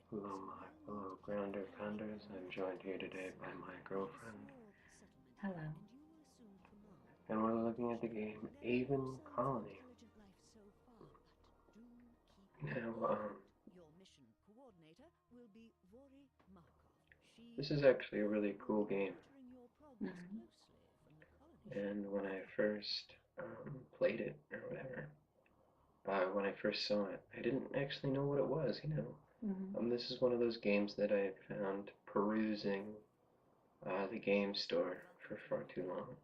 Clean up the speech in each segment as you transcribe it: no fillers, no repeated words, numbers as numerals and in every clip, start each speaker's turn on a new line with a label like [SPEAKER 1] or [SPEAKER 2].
[SPEAKER 1] Hello, my fellow grounder pounders. I'm joined here today by my girlfriend,
[SPEAKER 2] Hello.
[SPEAKER 1] and we're looking at the game Aven Colony. Now, this is actually a really cool game,
[SPEAKER 2] Mhm.
[SPEAKER 1] and when I first played it or whatever, when I first saw it, I didn't actually know what it was.
[SPEAKER 2] Mhm.
[SPEAKER 1] This is one of those games that I found perusing the game store for far too long.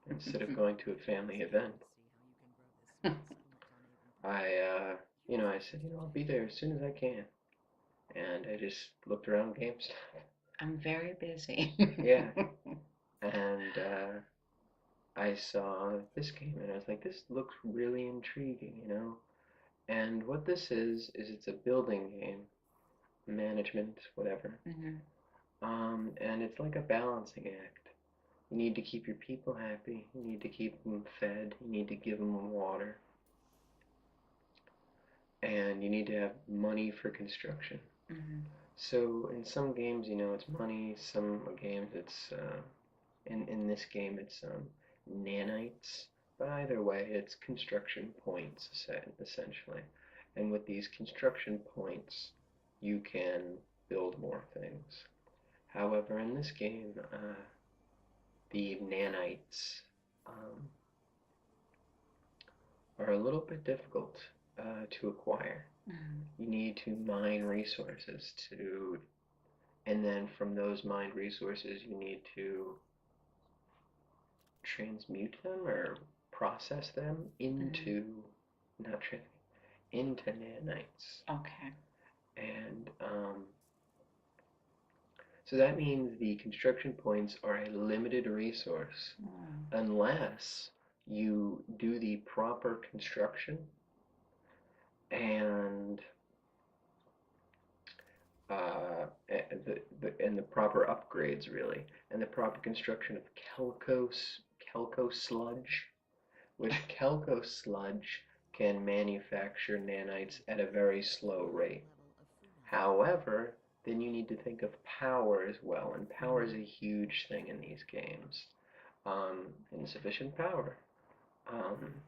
[SPEAKER 1] Instead of going to a family event, I, I said, I'll be there as soon as I can. And I just looked around GameStop.
[SPEAKER 2] I'm very busy.
[SPEAKER 1] Yeah, and I saw this game, and I was like, this looks really intriguing. And what this is it's a building game, management, whatever.
[SPEAKER 2] Mhm.
[SPEAKER 1] And it's like a balancing act. You need to keep your people happy. You need to keep them fed. You need to give them water. And you need to have money for construction.
[SPEAKER 2] Mhm.
[SPEAKER 1] So in some games, it's money. Some games, it's in this game, it's nanites. But either way, it's construction points essentially. And with these construction points, you can build more things. However, in this game, the nanites um, are a little bit difficult to acquire.
[SPEAKER 2] Mhm.
[SPEAKER 1] You need to mine resources and then from those mined resources, you need to transmute them or process them
[SPEAKER 2] Mhm.
[SPEAKER 1] not trans, into nanites.
[SPEAKER 2] Okay.
[SPEAKER 1] And so that means the construction points are a limited resource
[SPEAKER 2] Mm.
[SPEAKER 1] unless you do the proper construction and and the proper upgrades really, and the proper construction of Kelko sludge, which Kelko sludge can manufacture nanites at a very slow rate. However, then you need to think of power as well, and power is
[SPEAKER 2] Mhm.
[SPEAKER 1] a huge thing in these games. Insufficient power. Um,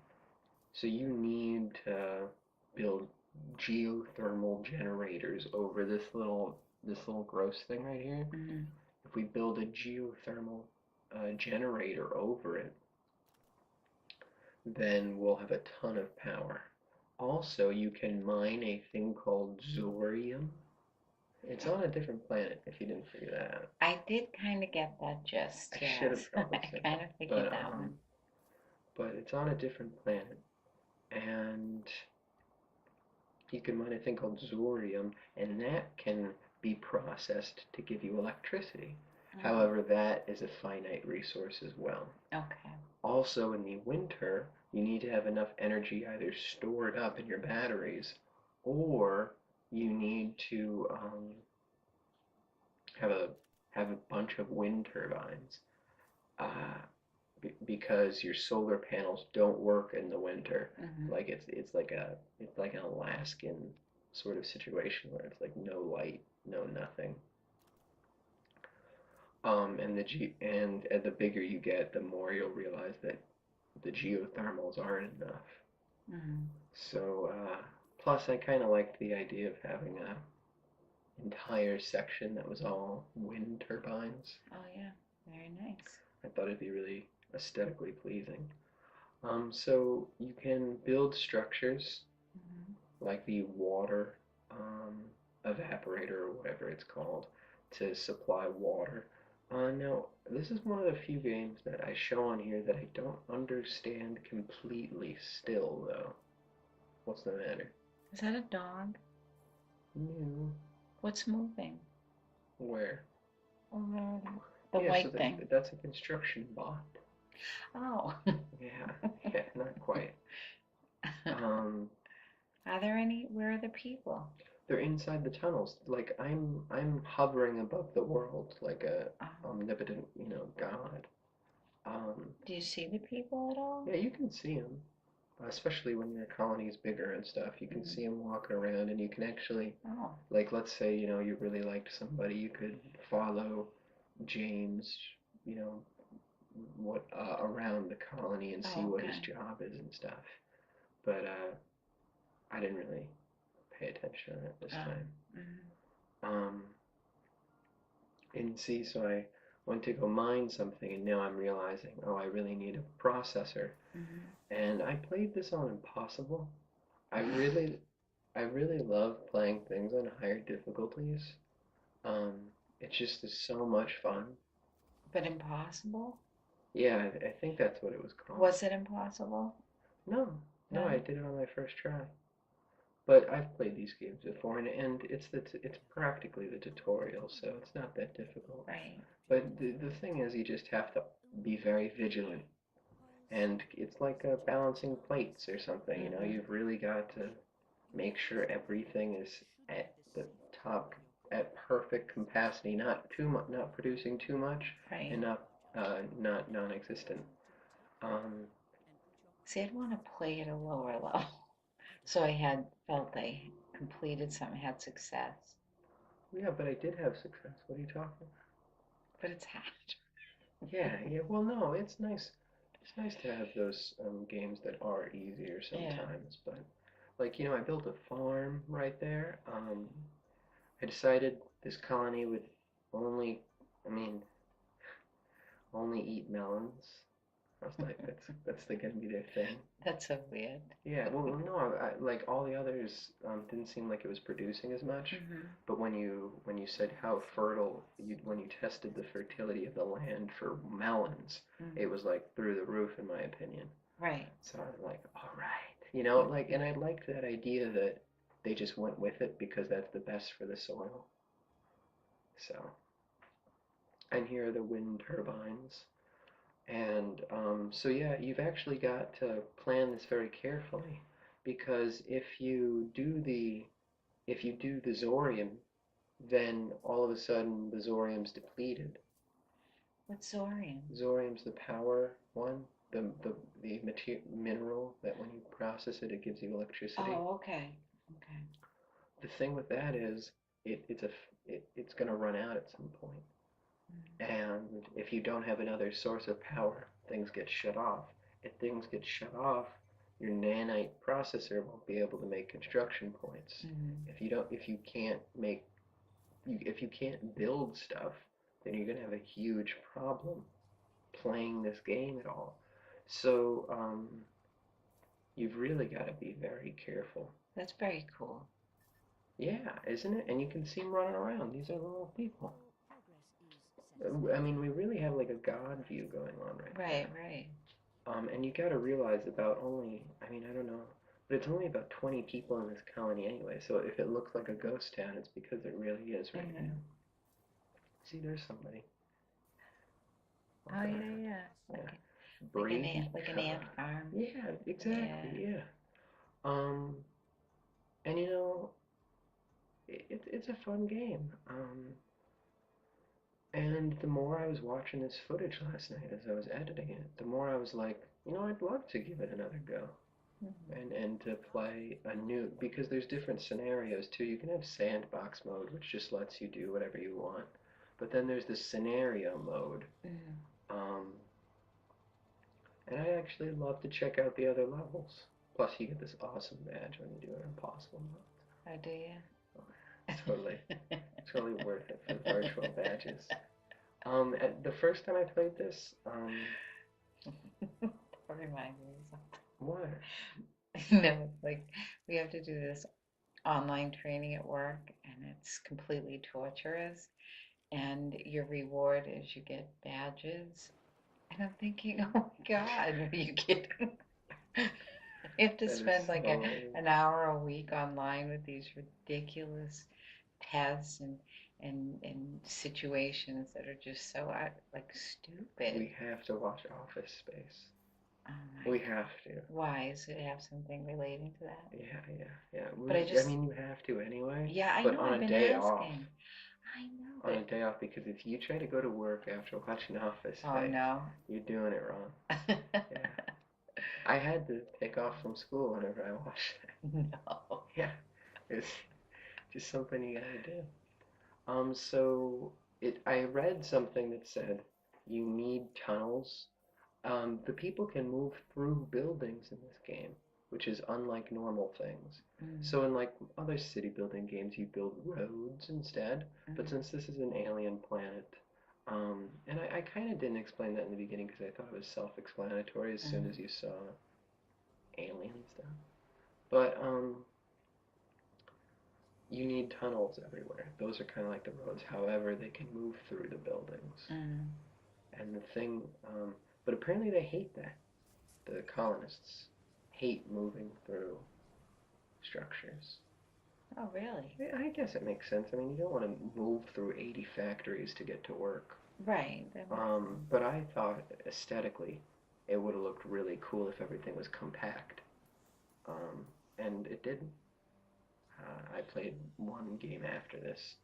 [SPEAKER 1] so you need to build geothermal generators over this little gross thing right here.
[SPEAKER 2] Mhm.
[SPEAKER 1] If we build a geothermal generator over it, then we'll have a ton of power. Also, you can mine a thing called Zorium. It's on a different planet if you didn't figure that out.
[SPEAKER 2] I did kind of get that
[SPEAKER 1] I
[SPEAKER 2] gist,
[SPEAKER 1] should
[SPEAKER 2] yes.
[SPEAKER 1] have probably
[SPEAKER 2] I
[SPEAKER 1] said
[SPEAKER 2] kind
[SPEAKER 1] that.
[SPEAKER 2] of figured
[SPEAKER 1] But
[SPEAKER 2] that one.
[SPEAKER 1] but it's on a different planet and you can mine a thing called Zorium and that can be processed to give you electricity.
[SPEAKER 2] Mm.
[SPEAKER 1] However, that is a finite resource as well.
[SPEAKER 2] Okay.
[SPEAKER 1] Also, in the winter, you need to have enough energy either stored up in your batteries or you need to have a have a bunch of wind turbines uh, because your solar panels don't work in the winter.
[SPEAKER 2] Mhm.
[SPEAKER 1] Like it's like an Alaskan sort of situation where it's like no light, no nothing. And the bigger you get, the more you'll realize that the geothermals aren't enough.
[SPEAKER 2] Mhm.
[SPEAKER 1] So, plus I kind of liked the idea of having a entire section that was all wind turbines.
[SPEAKER 2] Oh yeah. Very nice.
[SPEAKER 1] I thought it'd be really aesthetically pleasing. So you can build structures
[SPEAKER 2] Mhm.
[SPEAKER 1] like the water evaporator or whatever it's called to supply water. Now, this is one of the few games that I show on here that I don't understand completely still, though. What's the matter?
[SPEAKER 2] Is that a dog?
[SPEAKER 1] No.
[SPEAKER 2] What's moving?
[SPEAKER 1] Where?
[SPEAKER 2] Oh, the
[SPEAKER 1] Yeah, so
[SPEAKER 2] white thing.
[SPEAKER 1] that's a construction bot.
[SPEAKER 2] Oh.
[SPEAKER 1] Yeah, yeah, not quite. Um,
[SPEAKER 2] Are there any? Where are the people?
[SPEAKER 1] they're inside the tunnels. Like I'm hovering above the world like a
[SPEAKER 2] Oh.
[SPEAKER 1] omnipotent, god. Um,
[SPEAKER 2] Do you see the people at all?
[SPEAKER 1] yeah, you can see them. especially when your colony's bigger and stuff. You can
[SPEAKER 2] Mm.
[SPEAKER 1] see them walking around, and you can actually,
[SPEAKER 2] Oh,
[SPEAKER 1] like, let's say, you really liked somebody, you could follow James, you know, what around the colony and see
[SPEAKER 2] oh,
[SPEAKER 1] what his
[SPEAKER 2] okay.
[SPEAKER 1] job is and stuff. But I didn't really pay attention to it this time.
[SPEAKER 2] Mm,
[SPEAKER 1] Um, and see, so I went to go mine something, and now I'm realizing, oh, I really need a processor.
[SPEAKER 2] mm,
[SPEAKER 1] And I played this on Impossible. I really, I really love playing things on higher difficulties. Um, it just is so much fun.
[SPEAKER 2] but impossible?
[SPEAKER 1] Yeah, I think that's what it was called.
[SPEAKER 2] Was it impossible?
[SPEAKER 1] No, no, I
[SPEAKER 2] No?
[SPEAKER 1] did it on my first try. But I've played these games before, and it's practically the tutorial, so it's not that difficult.
[SPEAKER 2] Right.
[SPEAKER 1] But the thing is, you just have to be very vigilant, and it's like balancing plates or something.
[SPEAKER 2] Mm-hmm.
[SPEAKER 1] You've really got to make sure everything is at the top, at perfect capacity, not too much, not producing too much,
[SPEAKER 2] Right.
[SPEAKER 1] and not non-existent. Um,
[SPEAKER 2] See, I'd want to play at a lower level. So I had felt I completed something, had success.
[SPEAKER 1] yeah, but I did have success. What are you talking?
[SPEAKER 2] But it's hard.
[SPEAKER 1] Yeah, yeah. Well, no, it's nice. It's nice to have those games that are easier
[SPEAKER 2] Yeah.
[SPEAKER 1] sometimes. But like, I built a farm right there. I decided this colony would only, I mean, only eat melons. I was like, that's gonna be their thing.
[SPEAKER 2] That's so weird.
[SPEAKER 1] Yeah. Well, no, like all the others didn't seem like it was producing as much.
[SPEAKER 2] Mm-hmm.
[SPEAKER 1] But when you said how fertile when you tested the fertility of the land for melons, it
[SPEAKER 2] Mm.
[SPEAKER 1] was like through the roof in my opinion.
[SPEAKER 2] Right.
[SPEAKER 1] So I was like, all right, like, and I liked that idea that they just went with it because that's the best for the soil. So, and here are the wind turbines. And so yeah, you've actually got to plan this very carefully because if you do the Zorium, then all of a sudden the Zorium's depleted.
[SPEAKER 2] What's Zorian?
[SPEAKER 1] Zorium's the power one, the mineral that when you process it, it gives you electricity.
[SPEAKER 2] Oh, okay. Okay.
[SPEAKER 1] The thing with that is it's going to run out at some point.
[SPEAKER 2] Mm.
[SPEAKER 1] And if you don't have another source of power, things get shut off. If things get shut off, your nanite processor won't be able to make construction points.
[SPEAKER 2] Mm.
[SPEAKER 1] If you can't build stuff, then you're gonna have a huge problem playing this game at all. So you've really got to be very careful.
[SPEAKER 2] That's very cool.
[SPEAKER 1] Yeah, isn't it? And you can see them running around. These are little people. I mean, we really have like a God view going on right
[SPEAKER 2] Right,
[SPEAKER 1] there.
[SPEAKER 2] right.
[SPEAKER 1] And you got to realize about only, I mean, I don't know, but it's only about 20 people in this colony anyway. So if it looks like a ghost town, it's because it really is right
[SPEAKER 2] Mm-hmm.
[SPEAKER 1] now. See, there's somebody
[SPEAKER 2] Oh
[SPEAKER 1] walking
[SPEAKER 2] yeah,
[SPEAKER 1] around.
[SPEAKER 2] yeah.
[SPEAKER 1] Yeah,
[SPEAKER 2] Like
[SPEAKER 1] Brady
[SPEAKER 2] like an ant
[SPEAKER 1] Cod.
[SPEAKER 2] farm.
[SPEAKER 1] Yeah,
[SPEAKER 2] Yeah.
[SPEAKER 1] exactly. Yeah. Um, and it's a fun game. And the more I was watching this footage last night as I was editing it, the more I was like, I'd love to give it another go
[SPEAKER 2] Mm-hmm.
[SPEAKER 1] and to play a new because there's different scenarios too. You can have sandbox mode, which just lets you do whatever you want, but then there's the scenario mode,
[SPEAKER 2] Mm.
[SPEAKER 1] um, and I actually love to check out the other levels. Plus, you get this awesome badge when you do an impossible mode.
[SPEAKER 2] Oh, do you?
[SPEAKER 1] Oh, totally, totally worth it for the virtual badges. The first time I played this,
[SPEAKER 2] Don't remind me of
[SPEAKER 1] what?
[SPEAKER 2] something. No, it's like we have to do this online training at work, and it's completely torturous. And your reward is you get badges. And I'm thinking, oh my God, are you kidding? You have to
[SPEAKER 1] That is
[SPEAKER 2] spend like
[SPEAKER 1] so.
[SPEAKER 2] an hour a week online with these ridiculous tests and situations that are just so like stupid.
[SPEAKER 1] We have to watch Office Space.
[SPEAKER 2] Oh my
[SPEAKER 1] We
[SPEAKER 2] God.
[SPEAKER 1] have to.
[SPEAKER 2] Why? Does it have something relating to that?
[SPEAKER 1] Yeah, yeah, yeah.
[SPEAKER 2] But I
[SPEAKER 1] I
[SPEAKER 2] just,
[SPEAKER 1] mean, you have to anyway.
[SPEAKER 2] yeah, I
[SPEAKER 1] But
[SPEAKER 2] know,
[SPEAKER 1] on
[SPEAKER 2] I've
[SPEAKER 1] a
[SPEAKER 2] been
[SPEAKER 1] day off,
[SPEAKER 2] asking. I know,
[SPEAKER 1] on a
[SPEAKER 2] but,
[SPEAKER 1] day off, because if you try to go to work after watching Office
[SPEAKER 2] oh
[SPEAKER 1] Space,
[SPEAKER 2] no.
[SPEAKER 1] you're doing it wrong. Yeah. I had to take off from school whenever I watched that.
[SPEAKER 2] No.
[SPEAKER 1] Yeah, it's just something you gotta do. So I read something that said you need tunnels. The people can move through buildings in this game, which is unlike normal things.
[SPEAKER 2] Mm,
[SPEAKER 1] So in like other city building games, you build roads instead. But
[SPEAKER 2] mm,
[SPEAKER 1] since this is an alien planet, and I kind of didn't explain that in the beginning because I thought it was self-explanatory as soon
[SPEAKER 2] mm.
[SPEAKER 1] as you saw alien stuff. But you need tunnels everywhere. Those are kind of like the roads. However, they can move through the buildings.
[SPEAKER 2] Mm.
[SPEAKER 1] And the thing, but apparently they hate that. The colonists hate moving through structures.
[SPEAKER 2] Oh, really?
[SPEAKER 1] Yeah, I guess it makes sense. I mean, you don't want to move through 80 factories to get to work.
[SPEAKER 2] Right. That makes sense.
[SPEAKER 1] But I thought aesthetically it would have looked really cool if everything was compact. Um, and it didn't. I played one game after this,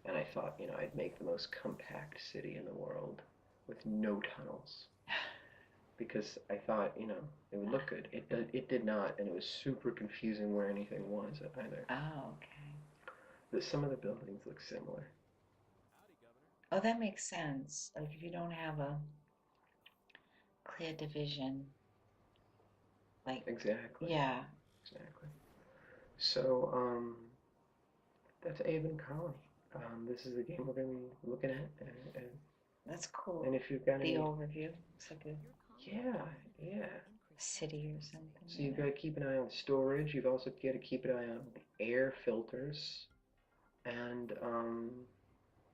[SPEAKER 1] and I thought, I'd make the most compact city in the world with no tunnels. Because I thought, it would look good. It did not, and it was super confusing where anything was either.
[SPEAKER 2] Oh, okay.
[SPEAKER 1] Some of the buildings look similar.
[SPEAKER 2] Oh, that makes sense. Like if you don't have a clear division, like,
[SPEAKER 1] Exactly,
[SPEAKER 2] yeah,
[SPEAKER 1] exactly. So, that's Aven Colony. This is the game we're going to be looking at,
[SPEAKER 2] that's
[SPEAKER 1] and
[SPEAKER 2] cool.
[SPEAKER 1] if you've got
[SPEAKER 2] The
[SPEAKER 1] any,
[SPEAKER 2] overview. It's like a
[SPEAKER 1] yeah, yeah.
[SPEAKER 2] city or something,
[SPEAKER 1] So you've got to keep an eye on storage. You've also got to keep an eye on the air filters, and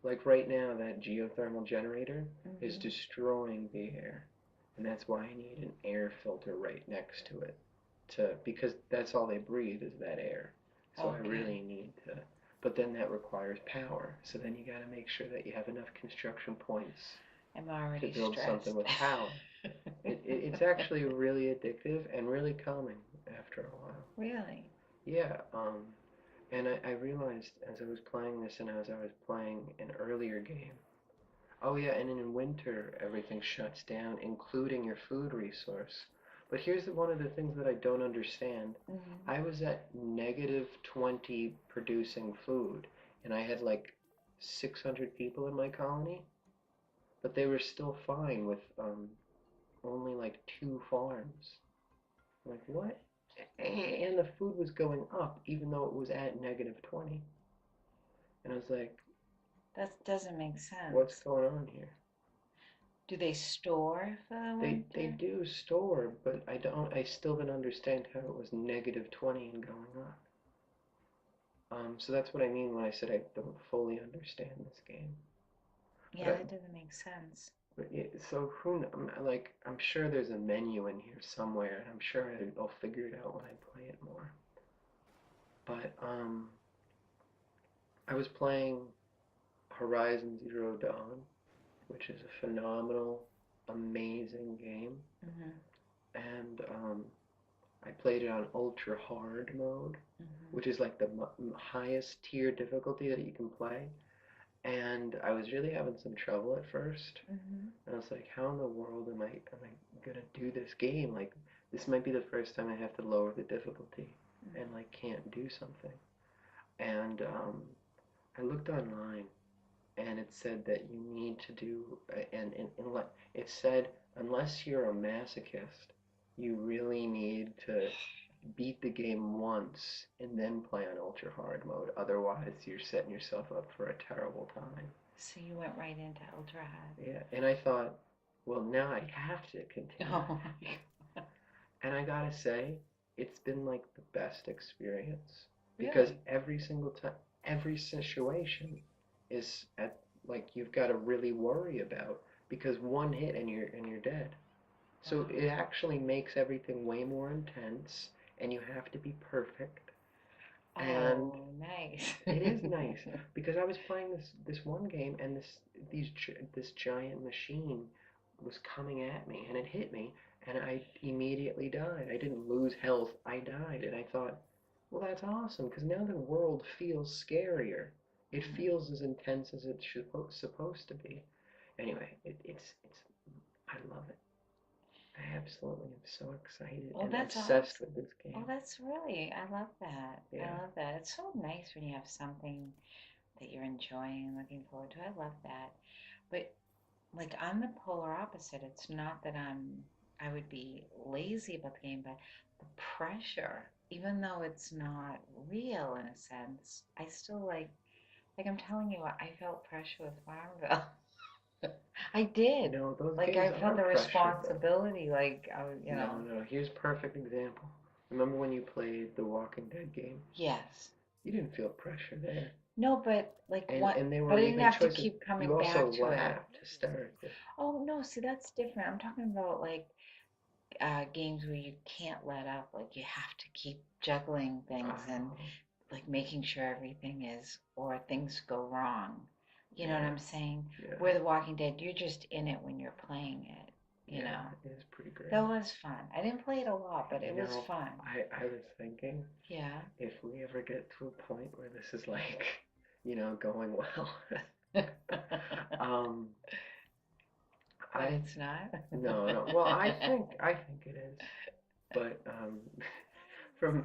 [SPEAKER 1] like right now, that geothermal generator is
[SPEAKER 2] Mm-hmm.
[SPEAKER 1] destroying the air, and that's why I need an air filter right next to it, because that's all they breathe is that air. So I
[SPEAKER 2] Okay.
[SPEAKER 1] really need to, but then that requires power. So then you got to make sure that you have enough construction points
[SPEAKER 2] I'm
[SPEAKER 1] to
[SPEAKER 2] already
[SPEAKER 1] build something
[SPEAKER 2] stressed.
[SPEAKER 1] with power. It's actually really addictive and really calming after a while.
[SPEAKER 2] Really?
[SPEAKER 1] Yeah, and I realized as I was playing this and as I was playing an earlier game. Oh yeah, and in winter everything shuts down, including your food resource. But here's one of the things that I don't understand.
[SPEAKER 2] Mm-hmm.
[SPEAKER 1] I was at -20 producing food, and I had like 600 people in my colony, but they were still fine with only like 2 farms. I'm like, what? And the food was going up even though it was at -20. And I was like,
[SPEAKER 2] That doesn't make
[SPEAKER 1] what's
[SPEAKER 2] sense.
[SPEAKER 1] going on here?
[SPEAKER 2] Do they store for the
[SPEAKER 1] They
[SPEAKER 2] winter?
[SPEAKER 1] do store, but I still don't understand how it was -20 and going up. So that's what I mean when I said I don't fully understand this game. But
[SPEAKER 2] Yeah, that doesn't make sense.
[SPEAKER 1] so like I'm sure there's a menu in here somewhere, and I'm sure I'll figure it out when I play it more. But I was playing Horizon Zero Dawn, which is a phenomenal, amazing game,
[SPEAKER 2] Mm-hmm.
[SPEAKER 1] and I played it on ultra hard mode,
[SPEAKER 2] Mm-hmm.
[SPEAKER 1] which is like the highest tier difficulty that you can play. And I was really having some trouble at first.
[SPEAKER 2] Mm-hmm.
[SPEAKER 1] And I was like, how in the world am I gonna do this game? Like, this might be the first time I have to lower the difficulty and like can't do something. And I looked online, and it said that you need to do, and it said unless you're a masochist, you really need to beat the game once and then play on ultra hard mode. Otherwise, you're setting yourself up for a terrible time.
[SPEAKER 2] So you went right into ultra hard.
[SPEAKER 1] Yeah, and I thought, well, now I have to continue.
[SPEAKER 2] Oh my God.
[SPEAKER 1] And I gotta say, it's been like the best experience because
[SPEAKER 2] Really?
[SPEAKER 1] every single time, every situation is at like you've got to really worry about because one hit and you're dead. So it
[SPEAKER 2] Wow.
[SPEAKER 1] actually makes everything way more intense, and you have to be perfect. And
[SPEAKER 2] Oh, nice.
[SPEAKER 1] it is nice because I was playing this one game, and this giant machine was coming at me, and it hit me, and I immediately died. I didn't lose health, I died, and I thought, well, that's awesome because now the world feels scarier. It
[SPEAKER 2] Mm.
[SPEAKER 1] feels as intense as it's supposed to be. Anyway, I love it. absolutely am so excited
[SPEAKER 2] Oh,
[SPEAKER 1] and
[SPEAKER 2] that's
[SPEAKER 1] obsessed
[SPEAKER 2] awesome.
[SPEAKER 1] with this
[SPEAKER 2] Oh,
[SPEAKER 1] game.
[SPEAKER 2] that's really, I love that. I
[SPEAKER 1] Yeah.
[SPEAKER 2] love that. It's so nice when you have something that you're enjoying and looking forward to. I love that. But like I'm the polar opposite. It's not that I would be lazy about the game, but the pressure, even though it's not real in a sense, I still like I'm telling you, I felt pressure with Farmville. I did.
[SPEAKER 1] Those
[SPEAKER 2] Like
[SPEAKER 1] games
[SPEAKER 2] I felt
[SPEAKER 1] are
[SPEAKER 2] the
[SPEAKER 1] pressure though.
[SPEAKER 2] responsibility, like I, you
[SPEAKER 1] No,
[SPEAKER 2] know.
[SPEAKER 1] no, here's a perfect example. Remember when you played the Walking Dead game?
[SPEAKER 2] Yes.
[SPEAKER 1] You didn't feel pressure there.
[SPEAKER 2] No, but like what?
[SPEAKER 1] And they
[SPEAKER 2] But
[SPEAKER 1] were
[SPEAKER 2] I didn't
[SPEAKER 1] even
[SPEAKER 2] have to
[SPEAKER 1] choices.
[SPEAKER 2] keep
[SPEAKER 1] You
[SPEAKER 2] coming
[SPEAKER 1] also
[SPEAKER 2] back to it.
[SPEAKER 1] laughed hysterically.
[SPEAKER 2] Oh no, see that's different. I'm talking about like games where you can't let up, like you have to keep juggling things and
[SPEAKER 1] Oh,
[SPEAKER 2] like making sure everything is, or things go wrong. You know what
[SPEAKER 1] yeah,
[SPEAKER 2] I'm saying?
[SPEAKER 1] yeah,
[SPEAKER 2] Where The Walking Dead, you're just in it when you're playing it, you
[SPEAKER 1] yeah,
[SPEAKER 2] know?
[SPEAKER 1] it is pretty
[SPEAKER 2] That
[SPEAKER 1] great.
[SPEAKER 2] was fun. I didn't play it a lot, but
[SPEAKER 1] You
[SPEAKER 2] it was
[SPEAKER 1] know,
[SPEAKER 2] fun.
[SPEAKER 1] I was thinking
[SPEAKER 2] Yeah.
[SPEAKER 1] if we ever get to a point where this is like, going well, um,
[SPEAKER 2] But
[SPEAKER 1] I
[SPEAKER 2] it's not.
[SPEAKER 1] no, no. Well, I think it is, but from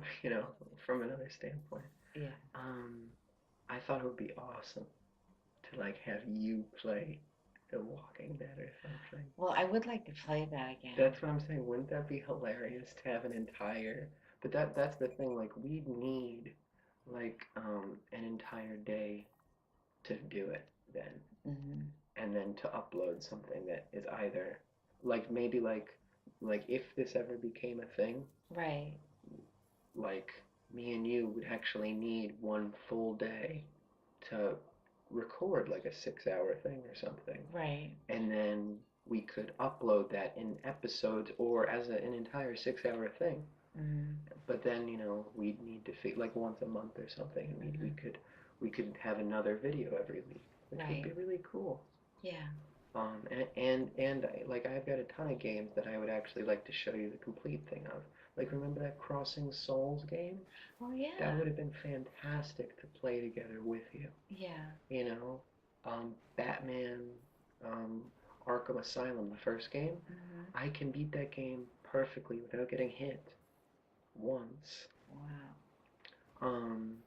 [SPEAKER 1] from another standpoint,
[SPEAKER 2] Yeah.
[SPEAKER 1] um, I thought it would be awesome to like have you play The Walking Dead or something.
[SPEAKER 2] Well, I would like to play that again.
[SPEAKER 1] That's what I'm saying. Wouldn't that be hilarious to have an entire? But that's the thing. Like we'd need like an entire day to do it then,
[SPEAKER 2] Hmm.
[SPEAKER 1] and then to upload something that is either like maybe like if this ever became a thing,
[SPEAKER 2] Right.
[SPEAKER 1] like me and you would actually need one full day to record like a 6 hour thing or something,
[SPEAKER 2] Right.
[SPEAKER 1] and then we could upload that in episodes or as an entire 6 hour thing.
[SPEAKER 2] Hmm.
[SPEAKER 1] But then we'd need to like once a month or something, and we
[SPEAKER 2] Hmm.
[SPEAKER 1] could we could have another video every week, which would
[SPEAKER 2] Right.
[SPEAKER 1] be really cool.
[SPEAKER 2] Yeah.
[SPEAKER 1] And I've got a ton of games that I would actually like to show you the complete thing of. Like remember that Crossing Souls game?
[SPEAKER 2] Oh
[SPEAKER 1] That
[SPEAKER 2] yeah.
[SPEAKER 1] would have been fantastic to play together with you.
[SPEAKER 2] Yeah.
[SPEAKER 1] You know, Batman, um, Arkham Asylum, the first game.
[SPEAKER 2] Hmm.
[SPEAKER 1] I can beat that game perfectly without getting hit once.
[SPEAKER 2] Wow.
[SPEAKER 1] Um,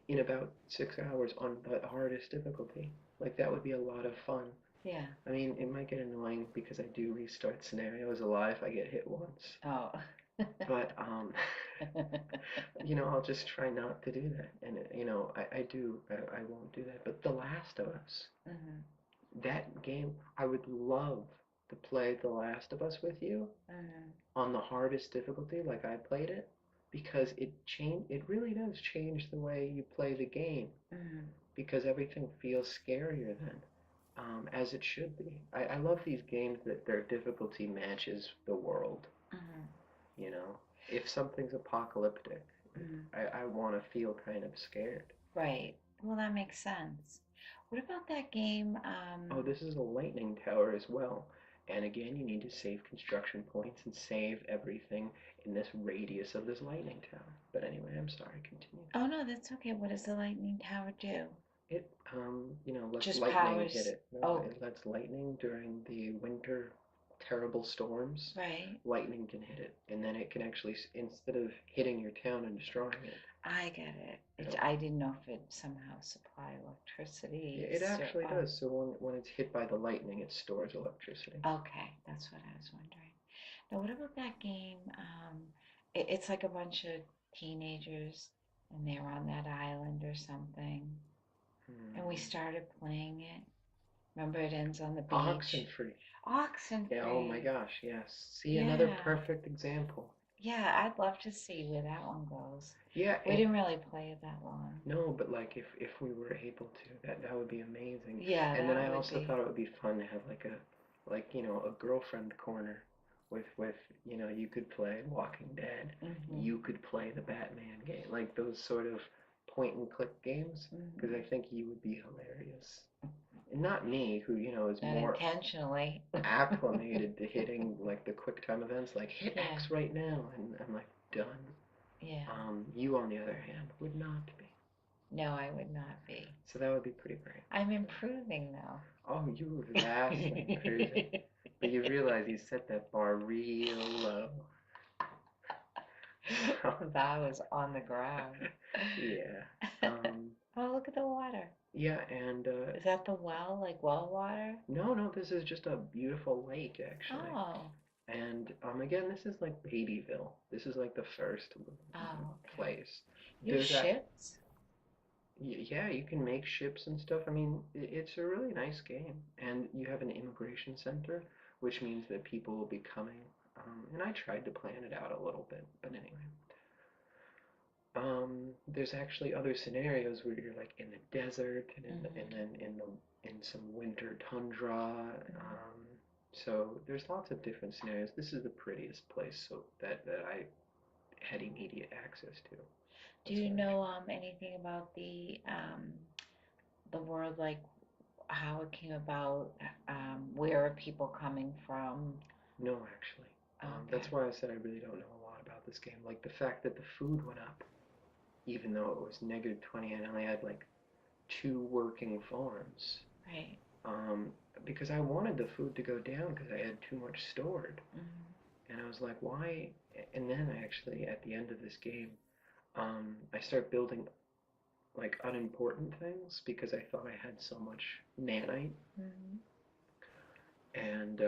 [SPEAKER 1] in about 6 hours on the hardest difficulty. Like that would be a lot of fun.
[SPEAKER 2] Yeah.
[SPEAKER 1] I mean, it might get annoying because I do restart scenarios a lot if I get hit once.
[SPEAKER 2] Oh.
[SPEAKER 1] But I'll just try not to do that. And I won't do that. But The Last of Us,
[SPEAKER 2] Hmm.
[SPEAKER 1] that game, I would love to play The Last of Us with you
[SPEAKER 2] Hmm.
[SPEAKER 1] on the hardest difficulty like I played it because it really does change the way you play the game
[SPEAKER 2] Hmm.
[SPEAKER 1] because everything feels scarier then. As it should be. I love these games that their difficulty matches the world.
[SPEAKER 2] Hmm.
[SPEAKER 1] You know, if something's apocalyptic,
[SPEAKER 2] Hmm.
[SPEAKER 1] I want to feel kind of scared.
[SPEAKER 2] Right. Well, that makes sense. What about that game?
[SPEAKER 1] Oh, this is a lightning tower as well. And again, you need to save construction points and save everything in this radius of this lightning tower. But anyway, I'm sorry, continue.
[SPEAKER 2] Oh no, that's okay. What does the lightning tower do?
[SPEAKER 1] It, lets
[SPEAKER 2] Just
[SPEAKER 1] lightning hit
[SPEAKER 2] powers.
[SPEAKER 1] it. No,
[SPEAKER 2] Oh,
[SPEAKER 1] it lets lightning during the winter terrible storms.
[SPEAKER 2] right.
[SPEAKER 1] Lightning can hit it, and then it can actually, instead of hitting your town and destroying it,
[SPEAKER 2] I get it. It's
[SPEAKER 1] it'll.
[SPEAKER 2] I didn't know if it somehow supply
[SPEAKER 1] Yeah,
[SPEAKER 2] electricity.
[SPEAKER 1] it
[SPEAKER 2] So,
[SPEAKER 1] actually does. So when it's hit by the lightning, it stores electricity.
[SPEAKER 2] okay, that's what I was wondering. Now, what about that game? It's like a bunch of teenagers, and they're on that island or something, and we
[SPEAKER 1] Hmm.
[SPEAKER 2] started playing it. Remember, it ends on the beach.
[SPEAKER 1] Oxenfree. Yeah. Oh my
[SPEAKER 2] Oxenfree.
[SPEAKER 1] gosh. Yes. See, another
[SPEAKER 2] Yeah.
[SPEAKER 1] perfect example.
[SPEAKER 2] Yeah, I'd love to see where that one goes.
[SPEAKER 1] Yeah.
[SPEAKER 2] We didn't really play it that long.
[SPEAKER 1] No, but like if we were able to, that would be amazing.
[SPEAKER 2] Yeah,
[SPEAKER 1] And then
[SPEAKER 2] that
[SPEAKER 1] I
[SPEAKER 2] would
[SPEAKER 1] also
[SPEAKER 2] be.
[SPEAKER 1] thought it would be fun to have a girlfriend corner with you could play Walking Dead,
[SPEAKER 2] Hmm.
[SPEAKER 1] you could play the Batman game, like those sort of point and click games, because I
[SPEAKER 2] Hmm.
[SPEAKER 1] think you would be hilarious. And not me, who is
[SPEAKER 2] Not
[SPEAKER 1] more
[SPEAKER 2] intentionally.
[SPEAKER 1] acclimated to hitting like the quick time events, like hit
[SPEAKER 2] Yeah,
[SPEAKER 1] X right now, and I'm like done.
[SPEAKER 2] yeah.
[SPEAKER 1] You on the other hand would not be.
[SPEAKER 2] No, I would not be.
[SPEAKER 1] So that would be pretty great.
[SPEAKER 2] I'm improving though.
[SPEAKER 1] Oh, you were vastly improving. But you realize he set that bar real low. So,
[SPEAKER 2] That was on the ground.
[SPEAKER 1] yeah. Um,
[SPEAKER 2] Oh, look at the water.
[SPEAKER 1] yeah, and
[SPEAKER 2] Is that the well, like well water?
[SPEAKER 1] no, no, this is just a beautiful lake, actually.
[SPEAKER 2] Oh,
[SPEAKER 1] And again, this is like Babyville. This is like the first
[SPEAKER 2] oh, okay.
[SPEAKER 1] place.
[SPEAKER 2] You have
[SPEAKER 1] There's that.
[SPEAKER 2] ships?
[SPEAKER 1] Yeah, you can make ships and stuff. I mean, it's a really nice game. And you have an immigration center, which means that people will be coming. And I tried to plan it out a little bit, but anyway. There's actually other scenarios where you're like in the desert and then in some winter tundra. So there's lots of different scenarios. This is the prettiest place so that I had immediate access to.
[SPEAKER 2] Do
[SPEAKER 1] That's
[SPEAKER 2] you
[SPEAKER 1] why I
[SPEAKER 2] know anything about the word, like how it came about? Where are people coming from?
[SPEAKER 1] no, actually. That's
[SPEAKER 2] Okay.
[SPEAKER 1] why I said I really don't know a lot about this game. Like the fact that the food went up, even though it was -20 and I only had like two working farms.
[SPEAKER 2] Right.
[SPEAKER 1] Um, because I wanted the food to go down because I had too much stored.
[SPEAKER 2] Hmm.
[SPEAKER 1] And I was like, why? And then I actually, at the end of this game, I start building like unimportant things because I thought I had so much nanite.
[SPEAKER 2] Hmm.
[SPEAKER 1] And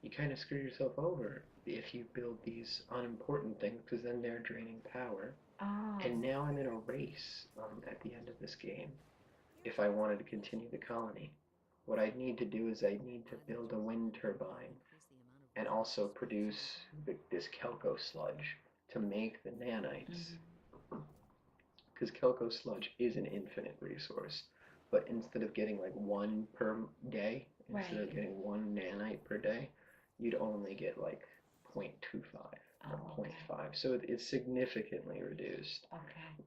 [SPEAKER 1] you kind of screw yourself over if you build these unimportant things because then they're draining power.
[SPEAKER 2] Oh.
[SPEAKER 1] And now I'm in a race at the end of this game if I wanted to continue the colony. What I'd need to do is I'd need to build a wind turbine and also produce this Kelko sludge to make the nanites.
[SPEAKER 2] Hmm.
[SPEAKER 1] Because Kelko sludge is an infinite resource, but instead of getting like one per day, instead of
[SPEAKER 2] Right.
[SPEAKER 1] getting one nanite per day, you'd only get like 0.25 or
[SPEAKER 2] Oh,
[SPEAKER 1] zero point
[SPEAKER 2] okay.
[SPEAKER 1] 0.5. So it's significantly reduced.
[SPEAKER 2] Okay.